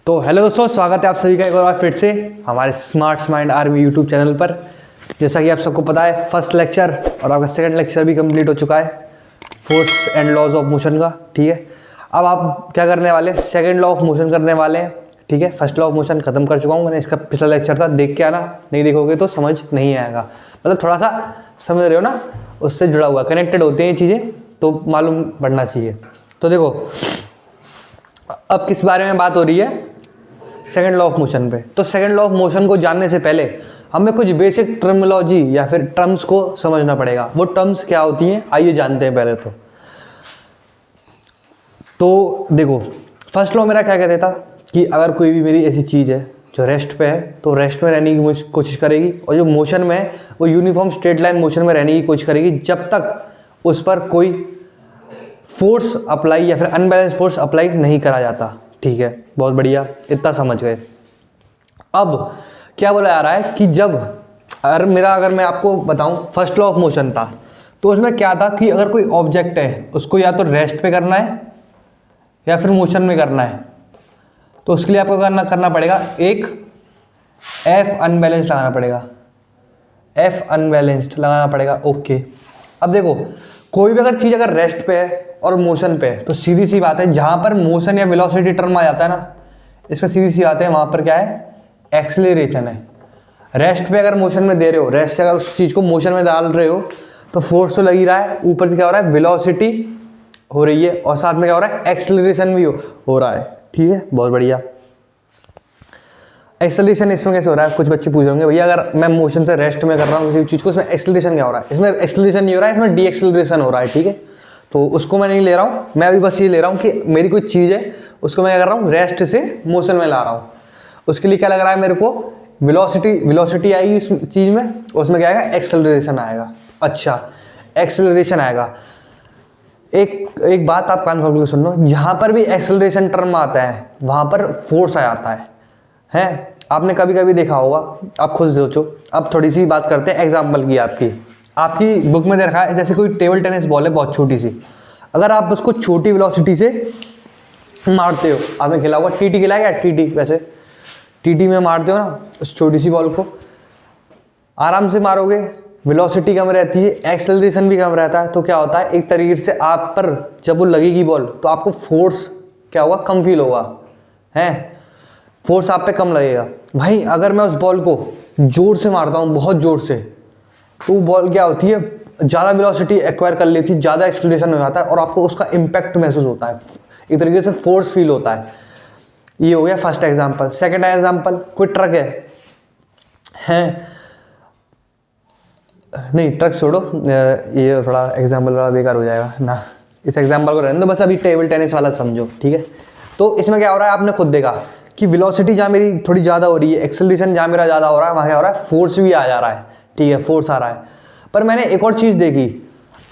तो हेलो दोस्तों, स्वागत है आप सभी का एक और बार फिर से हमारे smart mind army YouTube channel पर। जैसा कि आप सबको पता है, फर्स्ट लेक्चर और आपका सेकंड लेक्चर भी कंप्लीट हो चुका है force and laws of motion का। ठीक है, अब आप क्या करने वाले हैं, सेकंड लॉ ऑफ मोशन करने वाले हैं। ठीक है, फर्स्ट लॉ ऑफ मोशन खत्म कर चुका हूँ मैंने, इसका पिछला लेक्चर था, देख के आना, नहीं देखोगे तो समझ नहीं आएगा। मतलब थोड़ा सा समझ रहे हो ना, उससे जुड़ा हुआ कनेक्टेड होते हैं ये चीज़ें, तो मालूम पड़ना चाहिए। तो देखो अब किस बारे में बात हो रही है, सेकंड लॉ ऑफ मोशन पे। तो सेकंड लॉ ऑफ मोशन को जानने से पहले हमें कुछ बेसिक टर्मिनोलॉजी या फिर टर्म्स को समझना पड़ेगा। वो टर्म्स क्या होती हैं आइए जानते हैं पहले। तो देखो फर्स्ट लॉ मेरा क्या कहता था कि अगर कोई भी मेरी ऐसी चीज़ है जो रेस्ट पे है तो रेस्ट में रहने की कोशिश करेगी, और जो मोशन में है वो यूनिफॉर्म स्ट्रेट लाइन मोशन में रहने की कोशिश करेगी जब तक उस पर कोई फोर्स अप्लाई या फिर अनबैलेंस फोर्स अप्लाई नहीं करा जाता। ठीक है, बहुत बढ़िया, इतना समझ गए। अब क्या बोला जा रहा है कि जब अगर मैं आपको बताऊं फर्स्ट लॉ ऑफ मोशन था, तो उसमें क्या था कि अगर कोई ऑब्जेक्ट है उसको या तो रेस्ट पे करना है या फिर मोशन में करना है, तो उसके लिए आपको करना पड़ेगा एक एफ अनबैलेंस्ड लगाना पड़ेगा, एफ अनबैलेंस्ड लगाना पड़ेगा। ओके, अब देखो कोई भी अगर चीज़ अगर रेस्ट पे है और मोशन पे है तो सीधी सी बात है, जहाँ पर मोशन या वेलोसिटी टर्म आ जाता है ना, इसका सीधी सी बात है वहाँ पर क्या है, एक्सेलरेशन है। रेस्ट पे अगर मोशन में दे रहे हो, रेस्ट से अगर उस चीज़ को मोशन में डाल रहे हो तो फोर्स तो लग ही रहा है, ऊपर से क्या हो रहा है, वेलोसिटी हो रही है, और साथ में क्या हो रहा है, एक्सेलरेशन भी हो रहा है। ठीक है, बहुत बढ़िया। एक्सेलरेशन इसमें कैसे हो रहा है, कुछ बच्चे पूछ होंगे भैया अगर मैं मोशन से रेस्ट में कर रहा हूँ किसी चीज़ को, इसमें एक्सेलरेशन क्या हो रहा है। इसमें एक्सेलरेशन नहीं हो रहा है, इसमें डी एक्सेलरेशन हो रहा है। ठीक है, तो उसको मैं नहीं ले रहा हूँ, मैं अभी बस ये ले रहा हूँ कि मेरी कोई चीज़ है उसको मैं क्या कर रहा हूँ, रेस्ट से मोशन में ला रहा हूँ। उसके लिए क्या लग रहा है मेरे को, वेलोसिटी आएगी उस चीज़ में, उसमें क्या आएगा, एक्सेलरेशन आएगा। अच्छा, एक्सेलरेशन आएगा। एक बात आप कान खोल के सुन लो, जहाँ पर भी एक्सेलरेशन टर्म आता है वहाँ पर फोर्स आ जाता है। आपने कभी कभी देखा होगा, आप खुद सोचो। अब थोड़ी सी बात करते हैं एग्जाम्पल की। आपकी बुक में दे रखा है जैसे कोई टेबल टेनिस बॉल है बहुत छोटी सी, अगर आप उसको छोटी वेलोसिटी से मारते हो, आपने खेला होगा, टीटी खेला है क्या, टीटी, वैसे टीटी में मारते हो ना उस छोटी सी बॉल को, आराम से मारोगे, वेलोसिटी कम रहती है, एक्सेलरेशन भी कम रहता है, तो क्या होता है, एक तरीके से आप पर जब वो लगेगी बॉल तो आपको फोर्स क्या होगा, कम फील होगा, है फोर्स आप पे कम लगेगा। भाई अगर मैं उस बॉल को जोर से मारता हूँ, बहुत जोर से, तो वो बॉल क्या होती है, ज़्यादा वेलोसिटी एक्वायर कर लेती है, ज़्यादा एक्सेलरेशन हो जाता है और आपको उसका इम्पैक्ट महसूस होता है, एक तरीके से फोर्स फील होता है। ये हो गया फर्स्ट एग्जांपल। सेकंड एग्जांपल, कोई ट्रक है नहीं ट्रक छोड़ो, ये थोड़ा एग्जांपल थोड़ा बेकार हो जाएगा ना, इस एग्जांपल को रहने दो, बस अभी टेबल टेनिस वाला समझो। ठीक है, तो इसमें क्या हो रहा है, आपने खुद देखा कि वेलोसिटी जहाँ मेरी थोड़ी ज़्यादा हो रही है, एक्सेलरेशन जहाँ मेरा ज़्यादा हो रहा है, वहाँ क्या हो रहा है, फोर्स भी आ जा रहा है। ठीक है, फोर्स आ रहा है। पर मैंने एक और चीज़ देखी,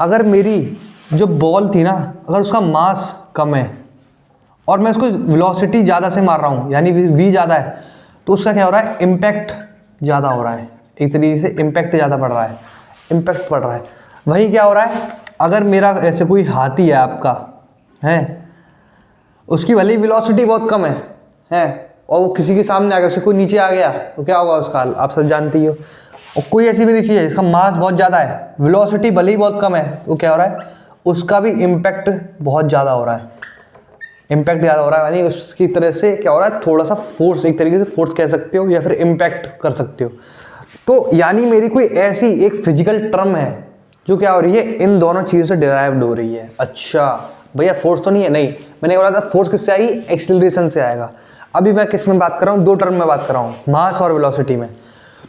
अगर मेरी जो बॉल थी ना, अगर उसका मास कम है और मैं उसको वेलोसिटी ज़्यादा से मार रहा हूँ, यानी वी ज़्यादा है, तो उसका क्या हो रहा है, इम्पैक्ट ज़्यादा हो रहा है, एक तरीके से इम्पैक्ट ज़्यादा पड़ रहा है, इम्पैक्ट पड़ रहा है। वहीं क्या हो रहा है, अगर मेरा ऐसे कोई हाथी है आपका, है उसकी भले ही वेलोसिटी बहुत कम है और वो किसी के सामने आ गया, उससे कोई नीचे आ गया तो क्या होगा उसका हाल, आप सब जानते ही हो। और कोई ऐसी मेरी चीज़ है जिसका मास बहुत ज़्यादा है, वेलोसिटी भले ही बहुत कम है, तो क्या हो रहा है, उसका भी इम्पैक्ट बहुत ज़्यादा हो रहा है, इम्पैक्ट ज़्यादा हो रहा है, यानी उसकी तरह से क्या हो रहा है, थोड़ा सा फोर्स, एक तरीके से फोर्स कह सकते हो या फिर इम्पैक्ट कर सकते हो। तो यानी मेरी कोई ऐसी एक फिजिकल टर्म है जो क्या हो रही है, इन दोनों चीज़ों से डिराइव्ड हो रही है। अच्छा भैया फोर्स तो नहीं है, नहीं, मैंने बोला था फोर्स किससे आएगी, एक्सेलरेशन से आएगा। अभी मैं किस में बात कर रहा हूँ, दो टर्म में बात कर रहा हूँ, मास और वेलोसिटी में।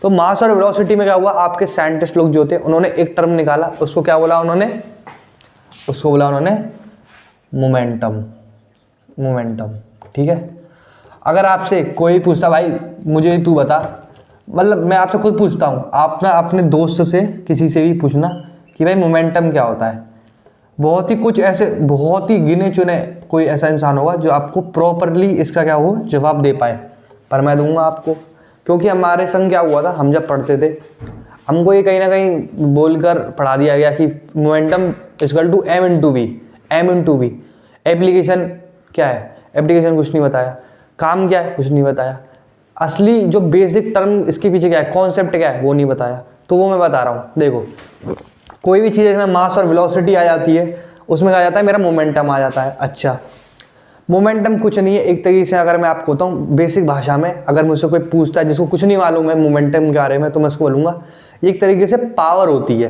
तो मास और वेलोसिटी में क्या हुआ, आपके साइंटिस्ट लोग जो थे उन्होंने एक टर्म निकाला, उसको क्या बोला उन्होंने, उसको बोला उन्होंने मोमेंटम, मोमेंटम। ठीक है, अगर आपसे कोई पूछता भाई मुझे तू बता, मतलब मैं आपसे खुद पूछता हूँ, आप ना अपने दोस्त से किसी से भी पूछना कि भाई मोमेंटम क्या होता है, बहुत ही कुछ ऐसे बहुत ही गिने चुने कोई ऐसा इंसान होगा जो आपको प्रॉपरली इसका क्या हो जवाब दे पाए, पर मैं दूंगा आपको, क्योंकि हमारे संग क्या हुआ था, हम जब पढ़ते थे हमको ये कहीं ना कहीं बोलकर पढ़ा दिया गया कि momentum equal to m into v. Application क्या है, एप्लीकेशन कुछ नहीं बताया, काम क्या है कुछ नहीं बताया, असली जो बेसिक टर्म इसके पीछे क्या है, कॉन्सेप्ट क्या है वो नहीं बताया। तो वो मैं बता रहा हूँ। देखो कोई भी चीज़ में मास और वेलोसिटी आ जाती है, उसमें कहा जाता है मेरा मोमेंटम आ जाता है। अच्छा, मोमेंटम कुछ नहीं है, एक तरीके से अगर मैं आपको बताऊँ बेसिक भाषा में, अगर मुझसे कोई पूछता है जिसको कुछ नहीं मालूम है मोमेंटम के बारे में, तो मैं उसको बोलूँगा एक तरीके से पावर होती है।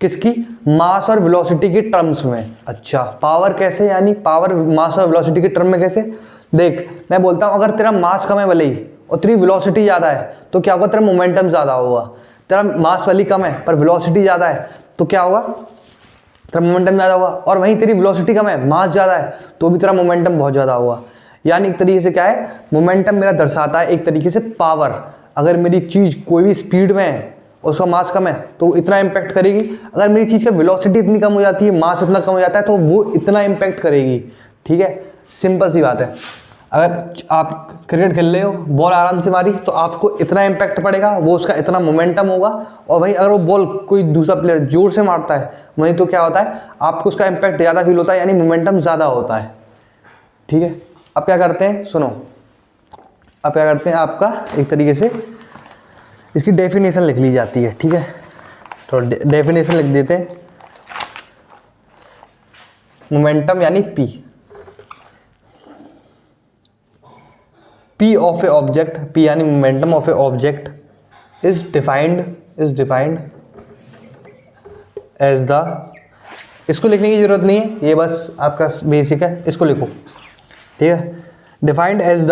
किसकी? मास और वेलोसिटी की टर्म्स में। अच्छा, पावर कैसे, यानी पावर मास और वेलोसिटी के टर्म में कैसे? देख मैं बोलता हूँ अगर तेरा मास कम है भले ही और तेरी वेलोसिटी ज़्यादा है तो क्या होगा, तेरा मोमेंटम ज़्यादा होगा। तेरा मास भले ही कम है पर वेलोसिटी ज़्यादा है तो क्या होगा, तेरा मोमेंटम ज़्यादा होगा। और वहीं तेरी वेलोसिटी कम है, मास ज़्यादा है, तो भी तेरा मोमेंटम बहुत ज़्यादा होगा। यानी एक तरीके से क्या है, मोमेंटम मेरा दर्शाता है एक तरीके से पावर। अगर मेरी चीज़ कोई भी स्पीड में है और उसका मास कम है तो वो इतना इम्पैक्ट करेगी। अगर मेरी चीज़ का वेलोसिटी इतनी कम हो जाती है, मास इतना कम हो जाता है, तो वो इतना इम्पैक्ट करेगी। ठीक है, सिंपल सी बात है। अगर आप क्रिकेट खेल रहे हो, बॉल आराम से मारी तो आपको इतना इम्पैक्ट पड़ेगा, वो उसका इतना मोमेंटम होगा। और वहीं अगर वो बॉल कोई दूसरा प्लेयर जोर से मारता है वहीं तो क्या होता है, आपको उसका इम्पैक्ट ज़्यादा फील होता है, यानी मोमेंटम ज़्यादा होता है। ठीक है, अब क्या करते हैं, सुनो, अब क्या करते हैं, आपका एक तरीके से इसकी डेफिनेशन लिख ली जाती है। ठीक है, तो डेफिनेशन लिख देते हैं। मोमेंटम यानी P of a object, P यानी momentum of a object is defined as the, इसको लिखने की जरूरत नहीं है, ये बस आपका बेसिक है, इसको लिखो। ठीक है, defined as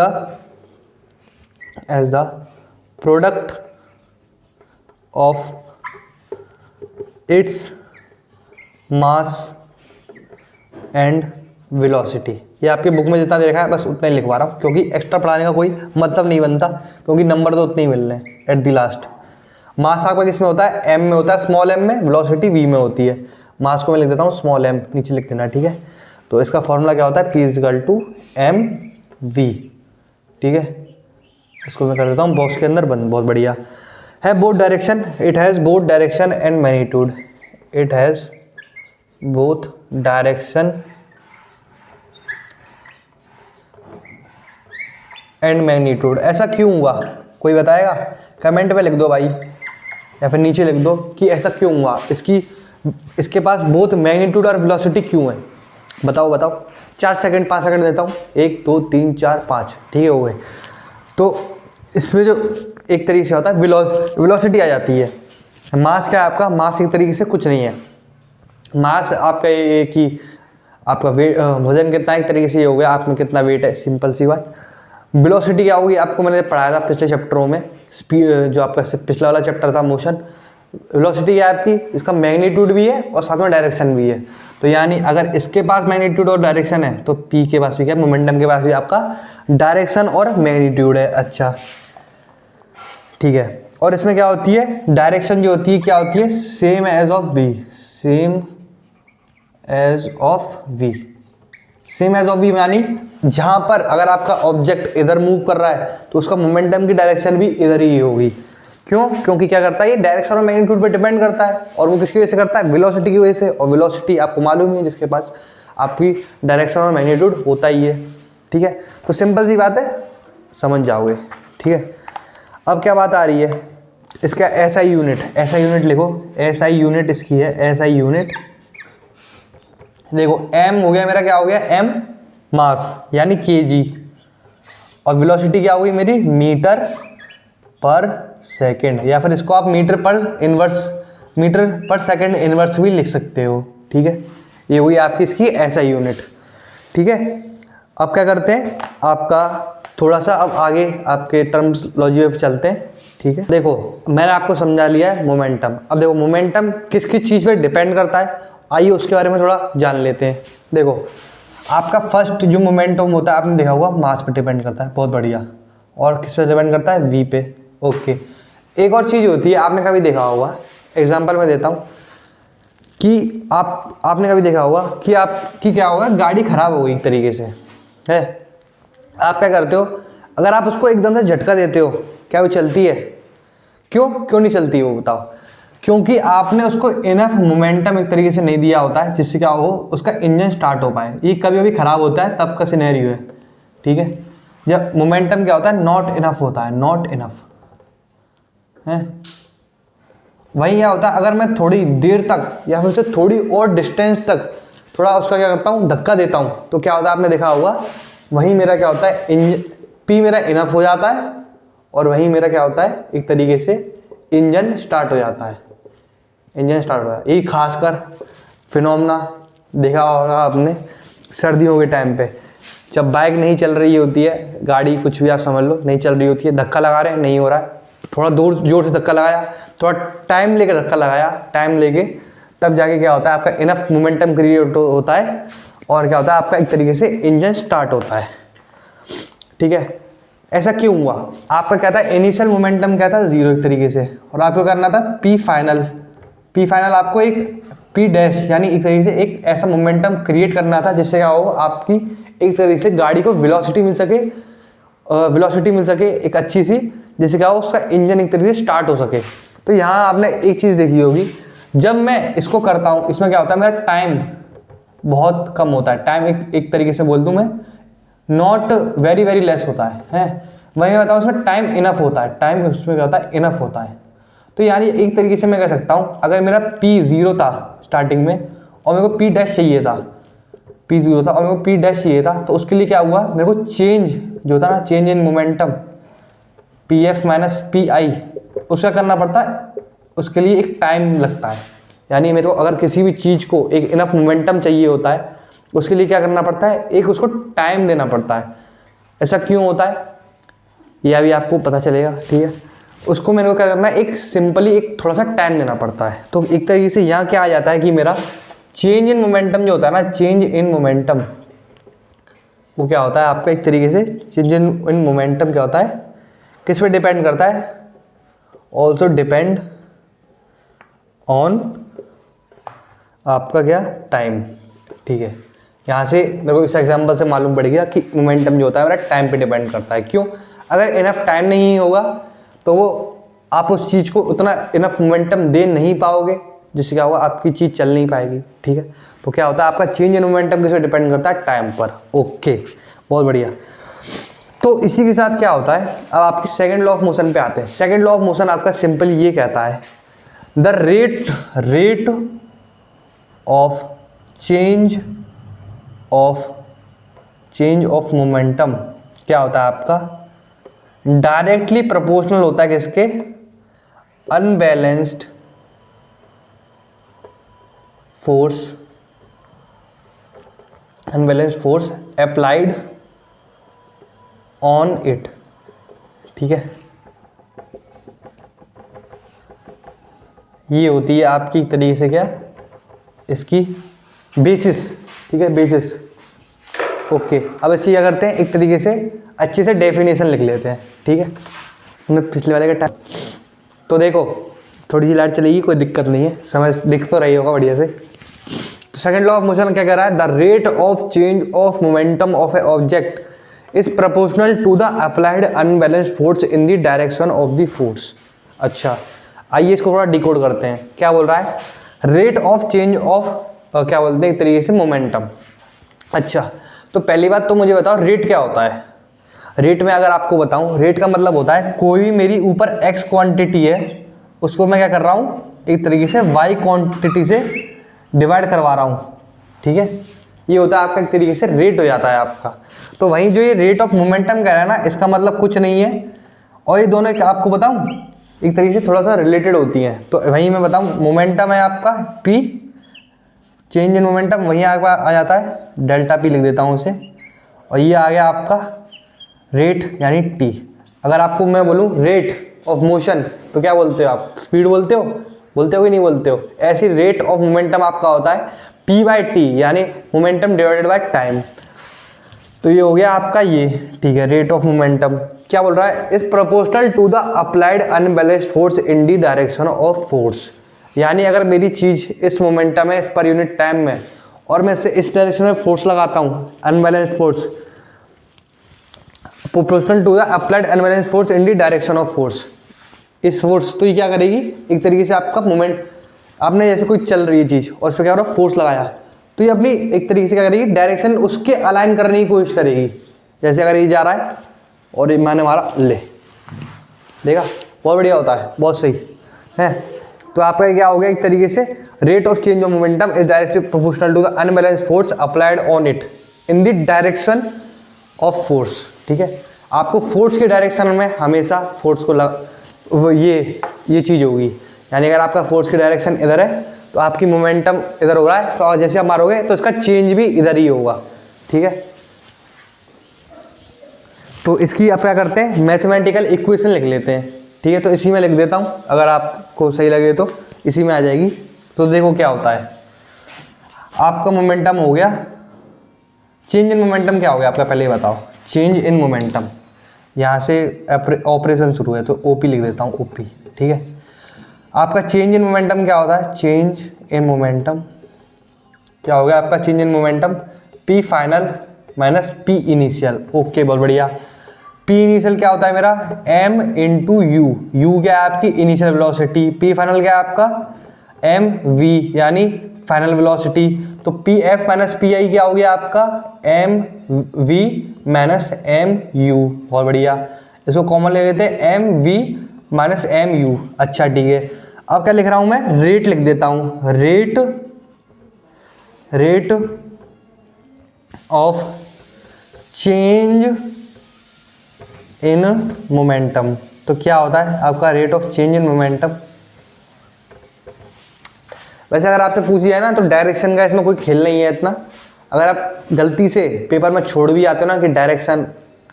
the product of its mass and velocity. ये आपके बुक में जितना दे रखा है बस उतना ही लिखवा रहा हूँ, क्योंकि एक्स्ट्रा पढ़ाने का कोई मतलब नहीं बनता, क्योंकि नंबर तो उतने ही मिल रहे हैं एट द लास्ट। मास आपका किस में होता है, एम में होता है, स्मॉल एम में, वेलोसिटी वी में होती है। मास को मैं लिख देता हूँ स्मॉल एम, नीचे लिख देना। ठीक है, तो इसका फॉर्मूला क्या होता है, P is equal to m v. ठीक है, इसको मैं कर देता हूँ बॉक्स के अंदर बंद। बहुत बढ़िया है। Both direction, it has both direction and magnitude, it has both direction and magnitude. ऐसा क्यों हुआ, कोई बताएगा? कमेंट में लिख दो भाई, या फिर नीचे लिख दो कि ऐसा क्यों हुआ, इसके पास बोथ मैग्नीट्यूड और वेलोसिटी क्यों है, बताओ। 4 सेकंड 5 सेकंड देता हूँ, 1 2 3 4 5। ठीक है, हो गए। तो इसमें जो एक तरीके से होता है वेलोसिटी आ जाती है। मास क्या है आपका, मास एक तरीके से कुछ नहीं है। मास आपका ये कि आपका वजन कितना, एक तरीके से ये हो गया आप में कितना वेट है, सिंपल सी बात। वेलोसिटी क्या होगी, आपको मैंने पढ़ाया था पिछले चैप्टरों में, स्पीड जो आपका पिछला वाला चैप्टर था मोशन। वेलोसिटी है आपकी, इसका मैग्नीट्यूड भी है और साथ में डायरेक्शन भी है। तो यानी अगर इसके पास मैग्नीट्यूड और डायरेक्शन है तो P के पास भी क्या है, मोमेंटम के पास भी आपका डायरेक्शन और मैग्नीट्यूड है। अच्छा ठीक है, और इसमें क्या होती है, डायरेक्शन जो होती है क्या होती है, same as of v, same as of v. Same as of v यानी जहां पर अगर आपका ऑब्जेक्ट इधर मूव कर रहा है तो उसका मोमेंटम की डायरेक्शन भी इधर ही होगी। क्यों? क्योंकि क्या करता है, ये डायरेक्शन और मैग्नीट्यूड पे डिपेंड करता है। और वो किसकी वजह से करता है, वेलोसिटी की वजह से। और वेलोसिटी आपको मालूम ही है, जिसके पास आपकी डायरेक्शन और मैग्नीट्यूड होता ही है। ठीक है, तो सिंपल सी बात है, समझ जाओगे। ठीक है, अब क्या बात आ रही है, इसका SI यूनिट लिखो। SI यूनिट इसकी है, SI यूनिट देखो, m हो गया मेरा, क्या हो गया, m मास यानी kg, और वेलोसिटी क्या होगी मेरी, मीटर पर सेकंड, या फिर इसको आप मीटर पर सेकंड इनवर्स भी लिख सकते हो। ठीक है, ये हुई आपकी इसकी SI यूनिट। ठीक है, अब क्या करते हैं, आपका थोड़ा सा अब आगे आपके टर्म्सलॉजी पे चलते हैं। ठीक है, देखो मैंने आपको समझा लिया है मोमेंटम। अब देखो मोमेंटम किस किस चीज़ पे डिपेंड करता है, आइए उसके बारे में थोड़ा जान लेते हैं। देखो आपका फर्स्ट जो मोमेंटम होता है, आपने देखा होगा मास पे डिपेंड करता है, बहुत बढ़िया। और किस पे डिपेंड करता है, वी पे। ओके, एक और चीज़ होती है, आपने कभी देखा होगा, एग्जांपल मैं देता हूँ कि आपने कभी देखा होगा कि आपकी क्या होगा, गाड़ी खराब हो गई एक तरीके से है, आप क्या करते हो, अगर आप उसको एकदम से झटका देते हो, क्या वो चलती है? क्यों नहीं चलती वो बताओ? क्योंकि आपने उसको इनफ मोमेंटम एक तरीके से नहीं दिया होता है, जिससे क्या हो, उसका इंजन स्टार्ट हो पाए। ये कभी कभी खराब होता है, तब का सिनेरियो है। ठीक है, जब मोमेंटम क्या होता है, नॉट इनफ होता है, नॉट इनफ है। वही क्या होता है, अगर मैं थोड़ी देर तक या फिर से थोड़ी और डिस्टेंस तक थोड़ा उसका क्या करता हूँ, धक्का देता हूँ, तो क्या होता है आपने देखा होगा, वहीं मेरा क्या होता है, पी मेरा इनफ हो जाता है और वहीं मेरा क्या होता है, एक तरीके से इंजन स्टार्ट हो जाता है, इंजन स्टार्ट होता है। यही खासकर फिनोमेना देखा होगा आपने सर्दियों के टाइम पे, जब बाइक नहीं चल रही होती है, गाड़ी कुछ भी आप समझ लो नहीं चल रही होती है, धक्का लगा रहे हैं नहीं हो रहा है, थोड़ा जोर से धक्का लगाया, थोड़ा टाइम लेके धक्का लगाया, टाइम लेके तब जाके क्या होता है, आपका इनफ मोमेंटम क्रिएट होता है और क्या होता है, आपका एक तरीके से इंजन स्टार्ट होता है। ठीक है, ऐसा क्यों हुआ, आपका क्या था, इनिशियल मोमेंटम क्या था, 0 एक तरीके से, और आपको करना था पी फाइनल, पी फाइनल आपको एक पी डैश यानी एक तरीके से एक ऐसा मोमेंटम क्रिएट करना था जिससे क्या हो, आपकी एक तरीके से गाड़ी को वेलोसिटी मिल सके एक अच्छी सी, जिससे क्या हो, उसका इंजन एक तरीके से स्टार्ट हो सके। तो यहाँ आपने एक चीज़ देखी होगी, जब मैं इसको करता हूँ इसमें क्या होता है, मेरा टाइम बहुत कम होता है, टाइम एक तरीके से बोल दूँ मैं, नॉट वेरी वेरी लेस होता है। वहीं बताऊँ उसमें टाइम इनफ होता है, टाइम उसमें क्या होता है, इनफ होता है। तो यानी एक तरीके से मैं कह सकता हूँ, अगर मेरा P 0 था स्टार्टिंग में और मेरे को P डैश चाहिए था, P 0 था और मेरे को P डैश चाहिए था, तो उसके लिए क्या हुआ, मेरे को चेंज जो था ना, change in momentum PF minus PI उसका करना पड़ता है, उसके लिए एक टाइम लगता है। यानी मेरे को अगर किसी भी चीज़ को एक इनफ मोमेंटम चाहिए होता है, उसके लिए क्या करना पड़ता है, एक उसको टाइम देना पड़ता है। ऐसा क्यों होता है यह भी आपको पता चलेगा। ठीक है, उसको मेरे को क्या करना है, एक सिंपली एक थोड़ा सा टाइम देना पड़ता है। तो एक तरीके से यहाँ क्या आ जाता है कि मेरा चेंज इन मोमेंटम जो होता है ना, चेंज इन मोमेंटम वो क्या होता है आपका, एक तरीके से चेंज इन मोमेंटम क्या होता है, किस पे डिपेंड करता है, ऑल्सो डिपेंड ऑन आपका क्या, टाइम। ठीक है, यहाँ से मेरे को इस एग्जाम्पल से मालूम पड़ गया कि मोमेंटम जो होता है मेरा टाइम पे डिपेंड करता है। क्यों, अगर इनफ टाइम नहीं होगा तो वो आप उस चीज़ को उतना इनफ मोमेंटम दे नहीं पाओगे, जिससे क्या होगा, आपकी चीज़ चल नहीं पाएगी। ठीक है, तो क्या होता है आपका चेंज इन मोमेंटम किस पे डिपेंड करता है, टाइम पर। ओके, बहुत बढ़िया। तो इसी के साथ क्या होता है, अब आपकी सेकंड लॉ ऑफ मोशन पे आते हैं। सेकंड लॉ ऑफ मोशन आपका सिंपल ये कहता है, the rate of change of momentum क्या होता है आपका, डायरेक्टली प्रोपोर्शनल होता है किसके, unbalanced force applied on it. ठीक है, ये होती है आपकी एक तरीके से क्या, इसकी बेसिस। ठीक है, बेसिस। ओके, अब इसी क्या करते हैं, एक तरीके से अच्छे से डेफिनेशन लिख लेते हैं। ठीक है, हमने पिछले वाले का टाइम, तो देखो थोड़ी सी लाइट चलेगी, कोई दिक्कत नहीं है, समझ दिख तो रही होगा बढ़िया से। तो सेकंड लॉ ऑफ मोशन क्या कह रहा है, the rate of change of momentum of a object is proportional to the applied unbalanced force in the direction of the force. अच्छा, आइए इसको थोड़ा डिकोड करते हैं। क्या बोल रहा है, रेट ऑफ चेंज ऑफ क्या बोलते हैं एक तरीके से, मोमेंटम। अच्छा, तो पहली बात तो मुझे बताओ रेट क्या होता है। रेट में अगर आपको बताऊं, रेट का मतलब होता है कोई भी मेरी ऊपर x क्वांटिटी है, उसको मैं क्या कर रहा हूं, एक तरीके से y क्वांटिटी से डिवाइड करवा रहा हूं। ठीक है, ये होता है आपका एक तरीके से रेट हो जाता है आपका। तो वहीं जो ये रेट ऑफ मोमेंटम कह रहा है ना, इसका मतलब कुछ नहीं है, और ये दोनों आपको बताऊं एक तरीके से थोड़ा सा रिलेटेड होती हैं। तो वहीं मैं बताऊं, मोमेंटम है आपका p, चेंज इन मोमेंटम वहीं आ जाता है, डेल्टा p लिख देता हूँ उसे, और ये आ गया आपका रेट यानी t। अगर आपको मैं बोलूँ रेट ऑफ मोशन तो क्या बोलते हो आप, स्पीड बोलते हो कि नहीं बोलते हो। ऐसी रेट ऑफ मोमेंटम आपका होता है p/t यानी मोमेंटम डिवाइडेड बाय टाइम। तो ये हो गया आपका ये। ठीक है, रेट ऑफ मोमेंटम क्या बोल रहा है, is proportional to the applied unbalanced force in the direction of force. यानी अगर मेरी चीज़ इस मोमेंटम है, इस पर यूनिट टाइम में, और मैं इस डायरेक्शन में फोर्स लगाता हूँ, unbalanced force, proportional to the applied unbalanced force in the direction of force, इस फोर्स, तो ये क्या करेगी, एक तरीके से आपका मोमेंट, आपने जैसे कोई चल रही है चीज़ और उस पर क्या हो रहा है, फोर्स लगाया, तो ये अपनी एक तरीके से क्या करेगी, डायरेक्शन उसके अलाइन करने की कोशिश करेगी। जैसे अगर ये जा रहा है और ये मैंने मारा ले, देखा बहुत बढ़िया होता है, बहुत सही है। तो आपका क्या हो गया एक तरीके से, rate of change of momentum is directly proportional to the unbalanced force applied on it in the direction of force. ठीक है, आपको फोर्स के डायरेक्शन में हमेशा फोर्स को ये चीज़ होगी, यानी अगर आपका फोर्स की डायरेक्शन इधर है तो आपकी मोमेंटम इधर हो रहा है, तो जैसे आप मारोगे तो इसका चेंज भी इधर ही होगा। ठीक है, तो इसकी आप क्या करते हैं, मैथमेटिकल इक्वेशन लिख लेते हैं। ठीक है, तो इसी में लिख देता हूँ, अगर आपको सही लगे तो इसी में आ जाएगी। तो देखो क्या होता है, आपका मोमेंटम हो गया, चेंज इन मोमेंटम क्या हो गया आपका, पहले ही बताओ। चेंज इन मोमेंटम, यहाँ से ऑपरेशन शुरू है तो ओपी लिख देता हूँ, ओपी। ठीक है, आपका चेंज इन मोमेंटम क्या होता है, चेंज इन मोमेंटम क्या हो गया आपका, change in momentum P final minus P initial. Okay, बहुत बढ़िया। पी इनिशियल क्या होता है मेरा, एम इंटू यू, यू क्या है आपकी इनिशियल वेलोसिटी, पी फाइनल क्या है आपका एम वी यानी फाइनल वेलोसिटी। तो p f minus p i क्या हो गया आपका, m v minus m u. बहुत बढ़िया, इसको कॉमन ले लेते हैं, m v minus m u. अच्छा ठीक है, अब क्या लिख रहा हूं मैं, रेट लिख देता हूं, rate of change in momentum. तो क्या होता है आपका rate of change in momentum. वैसे अगर आपसे पूछ जाए ना तो डायरेक्शन का इसमें कोई खेल नहीं है इतना, अगर आप गलती से पेपर में छोड़ भी आते हो ना कि डायरेक्शन,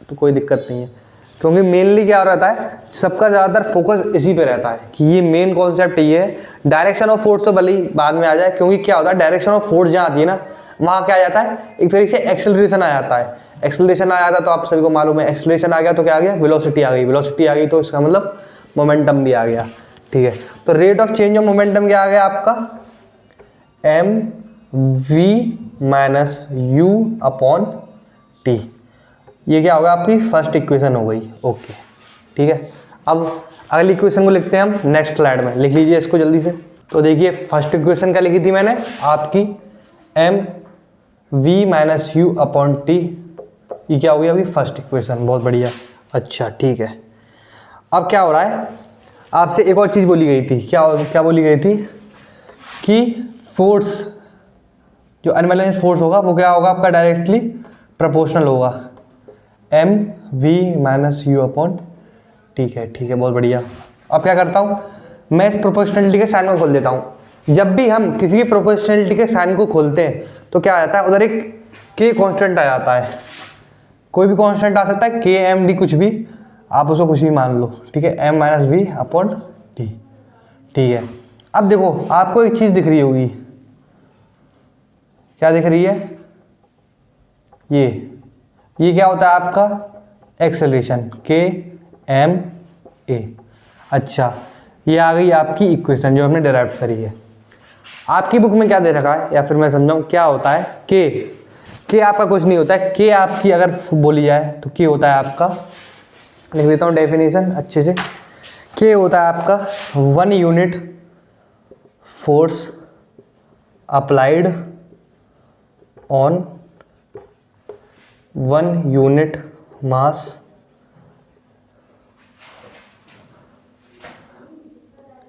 तो कोई दिक्कत नहीं है, क्योंकि मेनली क्या रहता है, सबका ज़्यादातर फोकस इसी पे रहता है कि ये मेन कॉन्सेप्ट ये है। डायरेक्शन ऑफ फोर्स तो भले ही बाद में आ जाए, क्योंकि क्या होता है डायरेक्शन ऑफ फोर्स जहाँ आती है ना, वहाँ क्या आ जाता है, एक तरीके से एक्सेलरेशन आ जाता है। एक्सेलरेशन आ जाता है तो आप सभी को मालूम है, एक्सेलरेशन आ गया तो क्या आ गया, वेलोसिटी आ गई, वेलोसिटी आ गई तो इसका मतलब मोमेंटम भी आ गया। ठीक है, तो rate of change of momentum क्या आ गया आपका, m v minus u upon t. ये क्या होगा आपकी फर्स्ट इक्वेशन हो गई। ओके ठीक है, अब अगली इक्वेशन को लिखते हैं हम नेक्स्ट स्लाइड में, लिख लीजिए इसको जल्दी से। तो देखिए फर्स्ट इक्वेशन क्या लिखी थी मैंने आपकी, m v minus u upon t, ये क्या हो गई अभी फर्स्ट इक्वेशन। बहुत बढ़िया, अच्छा ठीक है। अब क्या हो रहा है, आपसे एक और चीज़ बोली गई थी, क्या बोली गई थी कि फोर्स जो अनबैलेंस्ड फोर्स होगा वो क्या होगा आपका, डायरेक्टली प्रोपोर्शनल होगा m v minus u upon. ठीक है बहुत बढ़िया। अब क्या करता हूँ मैं, इस प्रोपोर्शनलिटी के साइन को खोल देता हूँ। जब भी हम किसी भी प्रोपोर्शनलिटी के साइन को खोलते हैं तो क्या आ जाता है, उधर एक के कांस्टेंट आ जाता है, कोई भी कांस्टेंट आ सकता है, के एम डी कुछ भी, आप उसको कुछ भी मान लो। ठीक है, m minus v upon t. ठीक है, अब देखो आपको एक चीज़ दिख रही होगी, क्या दिख रही है, ये क्या होता है आपका एक्सेलरेशन, के एम ए। अच्छा, ये आ गई आपकी इक्वेशन जो हमने डेराइव करी है। आपकी बुक में क्या दे रखा है, या फिर मैं समझाऊं क्या होता है, के आपका कुछ नहीं होता है, के आपकी अगर बोली जाए तो के होता है आपका, लिख देता हूँ डेफिनेशन अच्छे से, के होता है आपका 1 unit force applied on 1 unit mass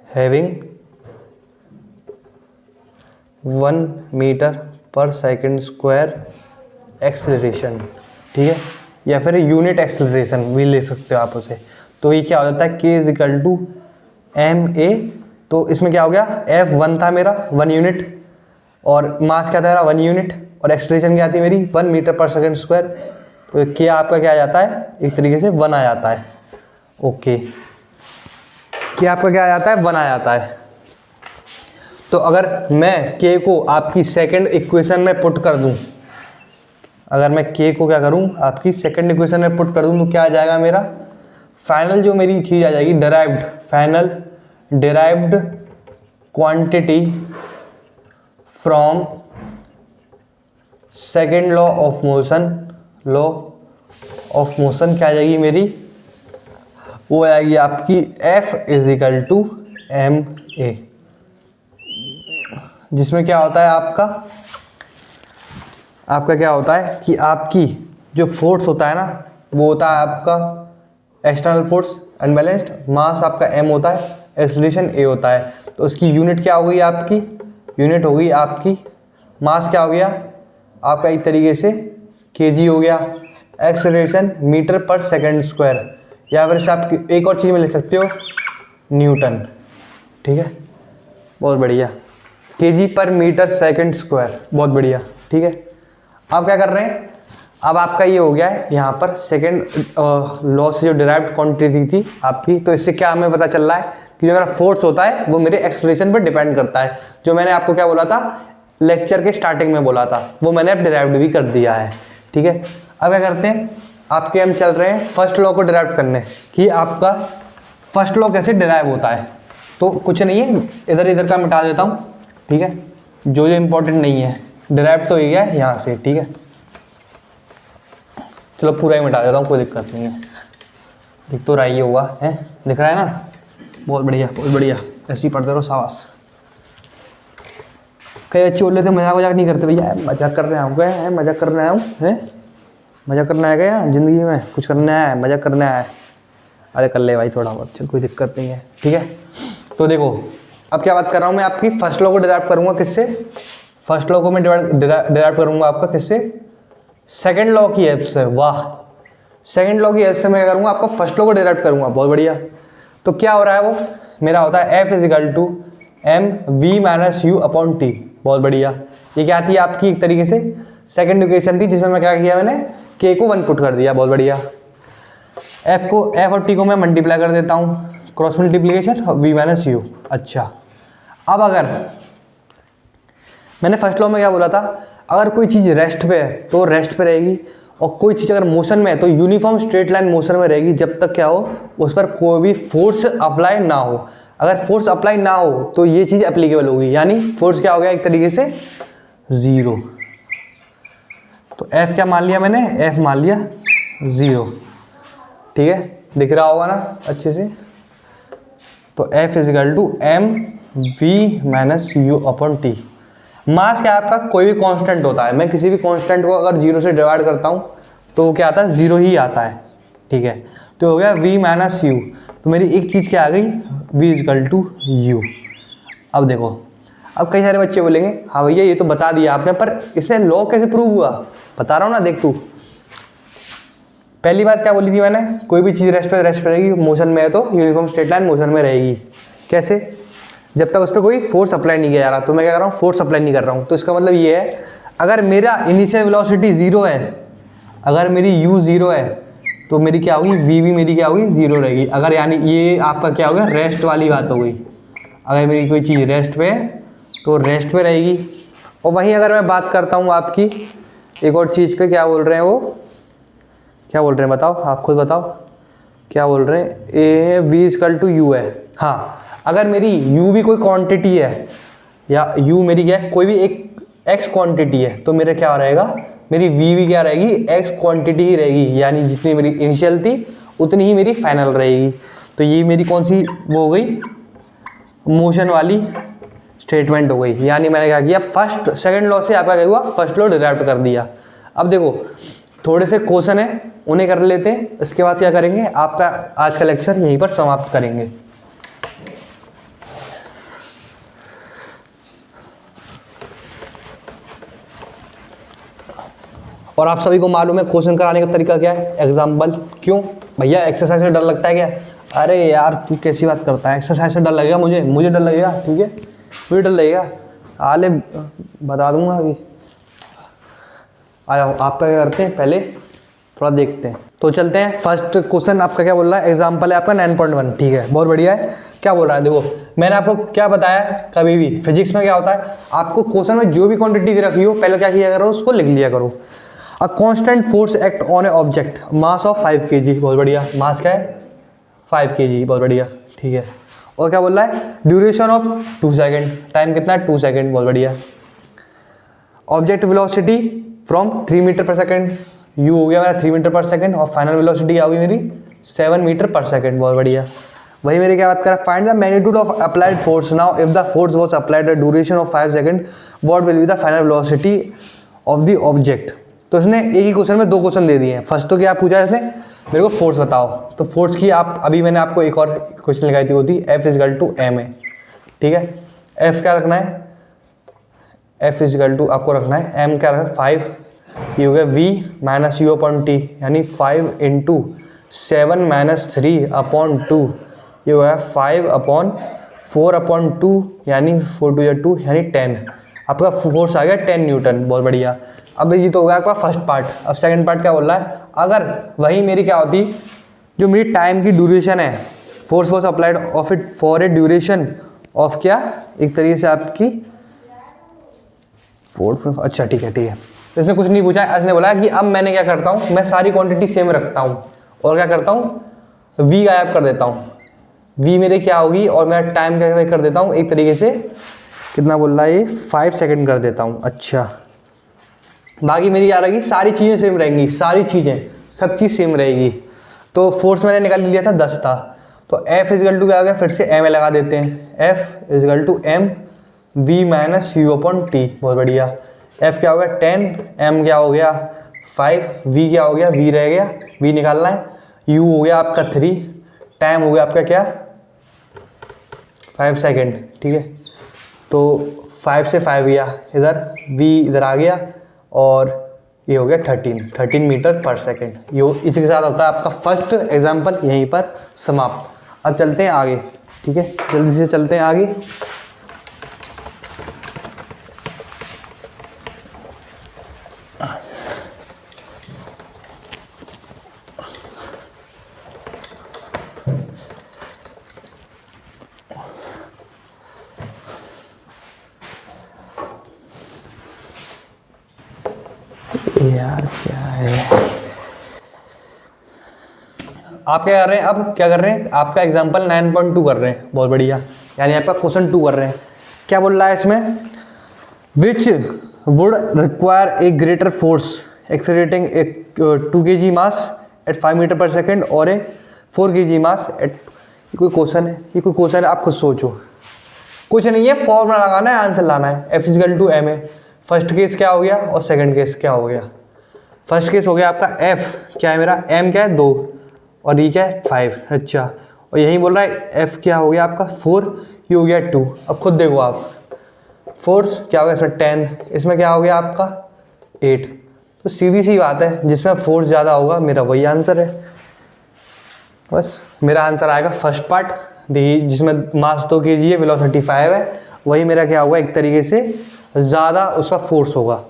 having 1 metre per second square acceleration. ठीक है, या फिर यूनिट एक्सेलरेशन भी ले सकते हो आप उसे। तो ये क्या हो जाता है, k is equal to m a. तो इसमें क्या हो गया, एफ 1 था मेरा 1 यूनिट, और मास क्या था मेरा 1 यूनिट, और एक्सेलरेशन क्या आती है मेरी 1 मीटर पर सेकंड स्क्वायर। तो के आपका क्या आ जाता है, एक तरीके से 1 आ जाता है। ओके, के आपका क्या आ जाता है, 1 आ जाता है। तो अगर मैं के को आपकी सेकंड इक्वेशन में पुट कर दूं, अगर मैं के को क्या करूं आपकी सेकंड इक्वेशन में पुट कर दूं, तो क्या आ जाएगा मेरा फाइनल जो मेरी चीज़ आ जाएगी, derived final derived quantity from second law of motion, law of motion क्या आ जाएगी मेरी, वो आएगी आपकी F is equal to m a, जिसमें क्या होता है आपका क्या होता है कि आपकी जो फोर्स होता है ना, वो होता है आपका एक्सटर्नल फोर्स अनबैलेंस्ड, मास आपका m होता है, एक्सेलरेशन a होता है। तो उसकी यूनिट क्या हो गई आपकी, यूनिट हो गई आपकी, मास क्या हो गया आपका एक तरीके से kg हो गया, acceleration metre per second square, या फिर से आप एक और चीज़ में लिख सकते हो न्यूटन। ठीक है, बहुत बढ़िया, kg पर मीटर सेकंड स्क्वायर, बहुत बढ़िया। ठीक है, अब क्या कर रहे हैं, अब आपका ये हो गया है यहाँ पर सेकंड लॉ से जो डिराइव्ड क्वांटिटी थी आपकी, तो इससे क्या हमें पता चल रहा है कि जो मेरा फोर्स होता है वो मेरे एक्सेलरेशन पर डिपेंड करता है। जो मैंने आपको क्या बोला था लेक्चर के स्टार्टिंग में बोला था, वो मैंने अब डिराइव्ड भी कर दिया है। ठीक है, अब क्या करते हैं, आपके हम चल रहे हैं फर्स्ट लॉ को डिराइव करने कि आपका फर्स्ट लॉ कैसे डिराइव होता है। तो कुछ नहीं है, इधर इधर का मिटा देता हूँ। ठीक है, जो जो इम्पोर्टेंट नहीं है, डिराइव तो ही है यहाँ से। ठीक है, चलो पूरा ही मिटा देता हूँ, कोई दिक्कत नहीं है। दिख तो रहा ही होगा, है दिख रहा है ना, बहुत बढ़िया बहुत बढ़िया, ऐसे ही पढ़ते रहो, शाबाश। कई अच्छे बोल लेते मजाक वजाक नहीं करते भैया, मजाक कर रहे हैं क्या है, मजाक करने आया हूँ, है मजाक करना है क्या ज़िंदगी में, कुछ करना है, मजाक करना है, अरे कर ले भाई थोड़ा बहुत, चल कोई दिक्कत नहीं है। ठीक है, तो देखो अब क्या बात कर रहा हूँ मैं, आपकी फर्स्ट लॉ को डिराइव करूँगा किससे, फर्स्ट लॉ को मैं डिराइव करूँगा आपका किससे, सेकंड लॉ की हेल्प से। वाह, सेकंड लॉ की हेल्प से मैं क्या करूँगा, आपका फर्स्ट लॉ को डिराइव करूँगा, बहुत बढ़िया। तो क्या हो रहा है, वो मेरा होता है F इजिकल टू mv-u/t, बहुत बढ़िया। ये क्या थी आपकी एक तरीके से सेकंड इक्वेशन थी, जिसमें मैं क्या किया, मैंने k को 1 पुट कर दिया, बहुत बढ़िया। F और t को मैं मल्टीप्लाई कर देता हूँ, क्रॉस मल्टीप्लीकेशन v-u। अच्छा, अब अगर मैंने फर्स्ट लॉ में क्या बोला था, अगर कोई चीज़ रेस्ट पे है तो रेस्ट पे रहेगी, और कोई चीज़ अगर मोशन में है तो यूनिफॉर्म स्ट्रेट लाइन मोशन में रहेगी, जब तक क्या हो उस पर कोई भी फोर्स अप्लाई ना हो। अगर फोर्स अप्लाई ना हो तो ये चीज़ एप्लीकेबल होगी, यानी फोर्स क्या हो गया एक तरीके से 0। तो F क्या मान लिया मैंने, F मान लिया 0। ठीक है, दिख रहा होगा ना अच्छे से। तो F इजिकल टू mv-u/t। मास क्या है आपका, कोई भी कांस्टेंट होता है, मैं किसी भी कांस्टेंट को अगर 0 से डिवाइड करता हूँ तो वो क्या आता है, 0 ही आता है। ठीक है, तो हो गया v-u, तो मेरी एक चीज़ क्या आ गई, v इजिकल टू u। अब देखो, अब कई सारे बच्चे बोलेंगे हाँ भैया ये तो बता दिया आपने, पर इससे लॉ कैसे प्रूव हुआ, बता रहा हूँ ना, देख तू। पहली बात क्या बोली थी मैंने, कोई भी चीज़ रेस्ट पे रहेगी, मोशन में है तो यूनिफॉर्म स्ट्रेट लाइन मोशन में रहेगी। कैसे, जब तक उस पर कोई फोर्स अप्लाई नहीं किया जा रहा। तो मैं क्या कर रहा हूँ, फोर्स अप्लाई नहीं कर रहा हूँ। तो इसका मतलब ये है, अगर मेरा इनिशियल वेलोसिटी 0 है, अगर मेरी u 0 है, तो मेरी क्या होगी, v भी मेरी क्या होगी 0 रहेगी। अगर यानी ये आपका क्या होगा, रेस्ट वाली बात हो गई। अगर मेरी कोई चीज़ रेस्ट पे है तो रेस्ट पे रहेगी। और वहीं अगर मैं बात करता हूँ आपकी एक और चीज़ पे, क्या बोल रहे हैं वो, क्या बोल रहे हैं बताओ, आप खुद बताओ क्या बोल रहे हैं। ए v इजिकल टू u है, हाँ अगर मेरी u भी कोई क्वांटिटी है, या u मेरी क्या है, कोई भी एक x क्वांटिटी है, तो मेरा क्या रहेगा, मेरी v भी क्या रहेगी, x क्वांटिटी ही रहेगी, यानी जितनी मेरी इनिशियल थी उतनी ही मेरी फाइनल रहेगी। तो ये मेरी कौन सी वो हो गई, मोशन वाली स्टेटमेंट हो गई। यानी मैंने क्या किया, फर्स्ट सेकंड लॉ से आपका क्या हुआ, फर्स्ट लॉ डिराइव कर दिया। अब देखो थोड़े से क्वेश्चन है, उन्हें कर लेते हैं, इसके बाद क्या करेंगे, आपका आज का लेक्चर यहीं पर समाप्त करेंगे। और आप सभी को मालूम है क्वेश्चन कराने का तरीका क्या है, एग्जाम्पल। क्यों भैया, एक्सरसाइज से डर लगता है क्या, अरे यार तू कैसी बात करता है, एक्सरसाइज से डर लगेगा, मुझे डर लगेगा, ठीक है मुझे डर लगेगा, आले बता दूंगा अभी। आया आपका क्या करते हैं, पहले थोड़ा देखते हैं। तो चलते हैं, फर्स्ट क्वेश्चन आपका क्या बोल रहा है, एग्जाम्पल है आपका 9.1। ठीक है, बहुत बढ़िया है। क्या बोल रहा है, देखो मैंने आपको क्या बताया, कभी भी फिजिक्स में क्या होता है, आपको क्वेश्चन में जो भी क्वांटिटी दे रखी हो, पहले क्या किया करो, उसको लिख लिया करो। A constant force act on A object, mass of 5 kg, बहुत बढ़िया, मास क्या है 5 kg, बहुत बढ़िया। ठीक है, और क्या बोल रहा है, ड्यूरेशन ऑफ 2 सेकेंड, टाइम कितना है 2 सेकेंड, बहुत बढ़िया। Object velocity from 3 metre per second, you हो गया मेरा 3 मीटर पर सेकेंड, और फाइनल वेलोसिटी क्या होगी मेरी 7 मीटर पर सेकेंड, बहुत बढ़िया। वही मेरी क्या बात कर रहा है, find the magnitude of applied force. Now if the force was applied at duration of 5 second, what will be the final velocity of the object. तो इसने एक ही क्वेश्चन में 2 क्वेश्चन दे दिए हैं। फर्स्ट तो क्या पूछा है इसने, मेरे को फोर्स बताओ, तो फोर्स की आप अभी मैंने आपको एक और क्वेश्चन लगाई थी, वो थी F is equal to m a, ठीक है। F क्या रखना है, F इजकल टू आपको रखना है M क्या रखना है 5, ये हो गया V minus u upon T, यानी 5 इंटू 7 माइनस 3 अपॉन 2, ये हो गया 5 अपॉन 4 अपॉन 2, यानी 4 2 या 2 यानी 10। आपका फोर्स आ गया 10 न्यूटन, बहुत बढ़िया। अब ये तो हो गया आपका फर्स्ट पार्ट। अब सेकंड पार्ट क्या बोल रहा है, अगर वही मेरी क्या होती, जो मेरी टाइम की ड्यूरेशन है, force was applied of it for a duration of क्या, एक तरीके से आपकी 4, अच्छा ठीक है ठीक है। तो इसने कुछ नहीं पूछा, इसने बोला कि अब मैंने क्या करता हूँ, मैं सारी क्वांटिटी सेम रखता हूँ और क्या करता हूँ, v गायब कर देता हूँ, v मेरे क्या होगी और मेरा टाइम क्या कर देता हूँ, एक तरीके से कितना बोल रहा है ये 5 सेकंड कर देता हूँ। अच्छा, बाकी मेरी क्या रहेगी, सारी चीज़ें सेम रहेंगी, सारी चीज़ें सब चीज़ सेम रहेगी। तो फोर्स मैंने निकाल लिया था 10 था, तो F इजकल टू क्या आ गया, फिर से M लगा देते हैं, F is equal to M V minus u upon t, बहुत बढ़िया। F क्या हो गया 10, M क्या हो गया 5, V क्या हो गया, V रह गया, V निकालना है, U हो गया आपका 3, टाइम हो गया आपका क्या 5 सेकेंड, ठीक है। तो 5 से 5 गया इधर, V इधर आ गया और ये हो गया 13 मीटर पर सेकेंड। ये इसी के साथ होता है आपका फर्स्ट एग्जाम्पल यहीं पर समाप्त। अब चलते हैं आगे, ठीक है, जल्दी से चलते हैं आगे। यार क्या है, आप क्या कर रहे हैं, अब क्या कर रहे हैं, आपका एग्जाम्पल 9.2 कर रहे हैं, बहुत बढ़िया, यानी आपका क्वेश्चन 2 कर रहे हैं। क्या बोल रहा है इसमें, which would require a greater force accelerating a 2 kg mass at 5 metre per second और ए 4 kg मास एट, ये कोई क्वेश्चन है, ये कोई क्वेश्चन है, आप खुद सोचो, कुछ नहीं है, फॉर्मूला लगाना है, आंसर लाना है। F is equal to m a, first case क्या हो गया और सेकंड केस क्या हो गया। फर्स्ट केस हो गया आपका F क्या है मेरा, M क्या है 2 और ये क्या है 5, अच्छा, और यही बोल रहा है F क्या हो गया आपका 4, ये हो गया 2। अब खुद देखो आप, फोर्स क्या हो गया इसमें 10, इसमें क्या हो गया आपका 8, तो सीधी सी बात है, जिसमें फोर्स ज़्यादा होगा मेरा वही आंसर है। बस मेरा आंसर आएगा फर्स्ट पार्ट, देखिए जिसमें मास 2 kg है, वेलोसिटी 5 है, वही मेरा क्या होगा, एक तरीके से ज़्यादा उसका फोर्स होगा।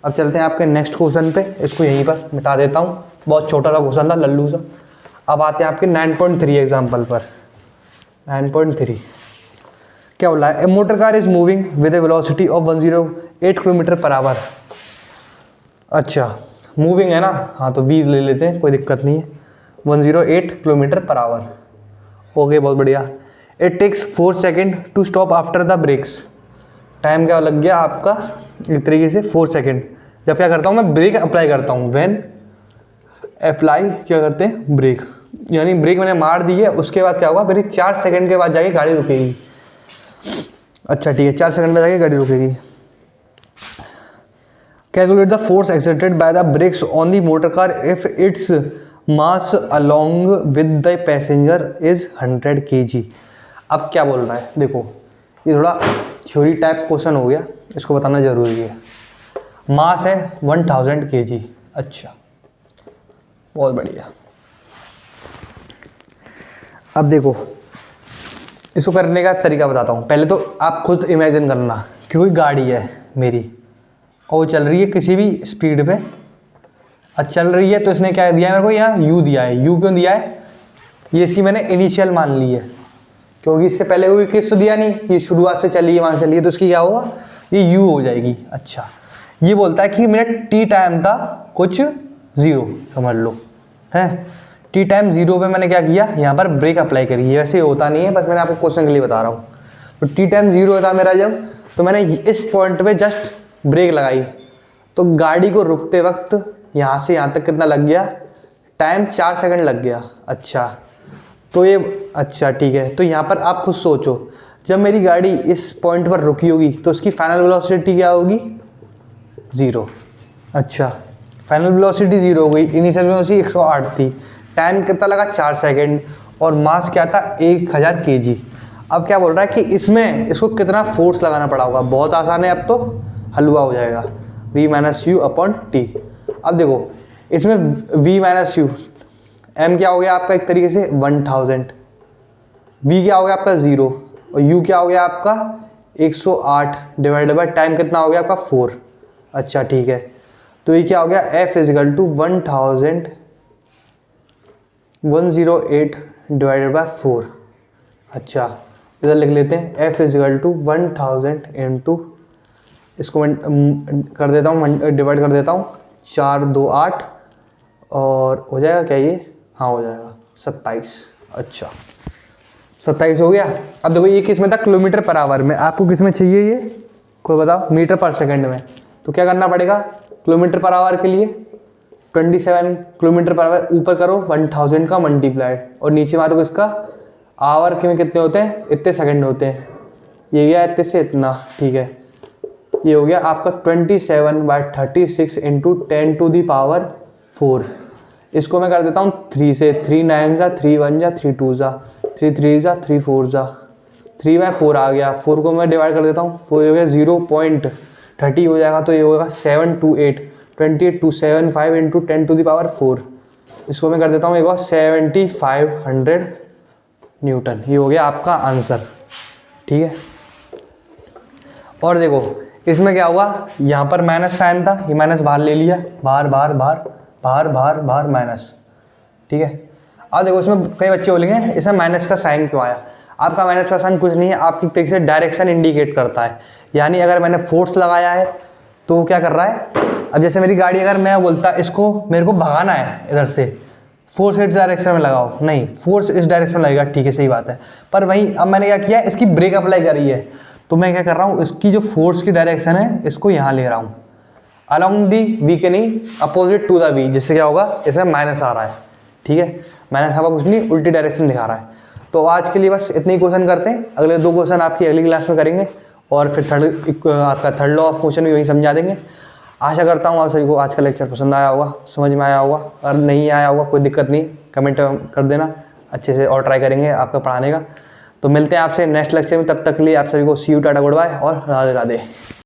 अब चलते हैं आपके नेक्स्ट क्वेश्चन पे, इसको यहीं पर मिटा देता हूँ, बहुत छोटा सा क्वेश्चन था, लल्लू सा। अब आते हैं आपके 9.3 एग्जाम्पल पर। 9.3 क्या बोला है, a motor car is moving with a velocity of 108 kilometre per hour. अच्छा, मूविंग है ना, हाँ तो v ले लेते हैं, कोई दिक्कत नहीं है, 108 किलोमीटर पर आवर, ओके बहुत बढ़िया। It takes 4 second to stop after the brakes, time क्या लग गया आपका, एक तरीके से 4 सेकेंड। जब क्या करता हूँ मैं, ब्रेक अप्लाई करता हूँ, व्हेन अप्लाई क्या करते हैं ब्रेक, यानी ब्रेक मैंने मार दी है, उसके बाद क्या होगा, मेरी 4 सेकेंड के बाद जाके गाड़ी रुकेगी। अच्छा ठीक है, 4 सेकेंड में जाके गाड़ी रुकेगी। Calculate the force exerted by the breaks on the motor car if its mass along with the passenger is 100 kg। अब क्या बोल रहा है, देखो ये थोड़ा थ्योरी टाइप क्वेश्चन हो गया, इसको बताना जरूरी है। मास है 1000 kg, अच्छा बहुत बढ़िया। अब देखो इसको करने का तरीका बताता हूँ। पहले तो आप खुद इमेजिन करना कि कोई गाड़ी है मेरी और वो चल रही है किसी भी स्पीड पे, चल रही है, तो इसने क्या दिया है मेरे को, यहाँ u दिया है। u क्यों दिया है, ये इसकी मैंने इनिशियल मान ली है, क्योंकि इससे पहले कोई केस तो दिया नहीं कि शुरुआत से चली है वहाँ से चली है, तो इसकी क्या होगा, ये u हो जाएगी। अच्छा, ये बोलता है कि मेरा t टाइम था कुछ 0 समझ लो है, टी टाइम 0 पे मैंने क्या किया, यहाँ पर ब्रेक अप्लाई करी है। वैसे होता नहीं है, बस मैंने आपको क्वेश्चन के लिए बता रहा हूँ। तो टी टाइम 0 था मेरा जब, तो मैंने इस पॉइंट पे जस्ट ब्रेक लगाई, तो गाड़ी को रुकते वक्त यहाँ से यहाँ तक कितना लग गया टाइम, 4 सेकंड लग गया। अच्छा तो ये, अच्छा ठीक है, तो यहाँ पर आप खुद सोचो, जब मेरी गाड़ी इस पॉइंट पर रुकी होगी तो उसकी फाइनल वेलोसिटी क्या होगी 0। अच्छा फाइनल वेलोसिटी 0 हो गई, इनिशियल वेलोसिटी 108 थी, टाइम कितना लगा 4 सेकेंड, और मास क्या था 1000 kg। अब क्या बोल रहा है कि इसमें इसको कितना फोर्स लगाना पड़ा होगा। बहुत आसान है, अब तो हलवा हो जाएगा, v minus u upon T. अब देखो इसमें v माइनस यू, m क्या हो गया आपका एक तरीके से 1000, v क्या हो गया आपका 0, और u क्या हो गया आपका 108 डिवाइडेड बाई टाइम कितना हो गया आपका 4। अच्छा ठीक है, तो ये क्या हो गया f is equal to 108 divided by 4। अच्छा इधर लिख लेते हैं f इजिकल टू 1000 इंटू, इसको मैं कर देता हूँ, डिवाइड कर देता हूँ, 4 2 8, और हो जाएगा क्या ये, हाँ हो जाएगा 27। अच्छा 27 हो गया। अब देखो ये किस में था, किलोमीटर पर आवर में, आपको किस में चाहिए ये, कोई बताओ, मीटर पर सेकंड में। तो क्या करना पड़ेगा, किलोमीटर पर आवर के लिए 27 किलोमीटर पर आवर, ऊपर करो 1000 का मल्टीप्लाई, और नीचे मारो इसका आवर के में कितने होते हैं, इतने सेकंड होते हैं, ये गया इतने से इतना, ठीक है। ये हो गया आपका 27/36 इंटू 10⁴। इसको मैं कर देता हूँ 3 से, 3 9 जा, 3 1 जा, 3 2 जा, 3 3 जा, 3 4 जा, 3/4 आ गया। 4 को मैं डिवाइड कर देता हूँ, 4 हो गया 0.30 हो जाएगा, तो ये होगा 728 28275 इंटू 10⁴। इसको मैं कर देता हूँ, एक बार 7500 न्यूटन। ये हो गया आपका आंसर, ठीक है। और देखो इसमें क्या हुआ, यहाँ पर माइनस साइन था, ये माइनस बाहर ले लिया, बाहर बाहर बाहर बाहर बाहर बाहर माइनस, ठीक है। अब देखो इसमें कई बच्चे बोलेंगे इसमें माइनस का साइन क्यों आया। आपका माइनस का साइन कुछ नहीं है, आपकी तरीके से डायरेक्शन इंडिकेट करता है। यानी अगर मैंने फोर्स लगाया है तो वो क्या कर रहा है, अब जैसे मेरी गाड़ी, अगर मैं बोलता इसको मेरे को भगाना है इधर से, फोर्स इस डायरेक्शन में लगाओ, नहीं फोर्स इस डायरेक्शन में लगेगा, ठीक है सही बात है। पर वहीं अब मैंने क्या किया, इसकी ब्रेक अप्लाई करी है, तो मैं क्या कर रहा हूँ, इसकी जो फोर्स की डायरेक्शन है इसको यहाँ ले रहा हूँ, अलॉन्ग दी वी के नहीं, अपोजिट टू द वी, जिससे क्या होगा इसमें माइनस आ रहा है, ठीक है। माइनस हवा कुछ नहीं, उल्टी डायरेक्शन दिखा रहा है। तो आज के लिए बस इतने ही क्वेश्चन करते हैं, अगले 2 क्वेश्चन आपकी अगली क्लास में करेंगे, और फिर आपका थर्ड लॉ ऑफ मोशन भी वहीं समझा देंगे। आशा करता हूँ आप सभी को आज का लेक्चर पसंद आया होगा, समझ में आया होगा। अगर नहीं आया होगा कोई दिक्कत नहीं, कमेंट कर देना, अच्छे से और ट्राई करेंगे आपका पढ़ाने का। तो मिलते हैं आपसे नेक्स्ट लेक्चर में, तब तक के लिए आप सभी को सी यू, टाटा, गुड बाय और राधे राधे।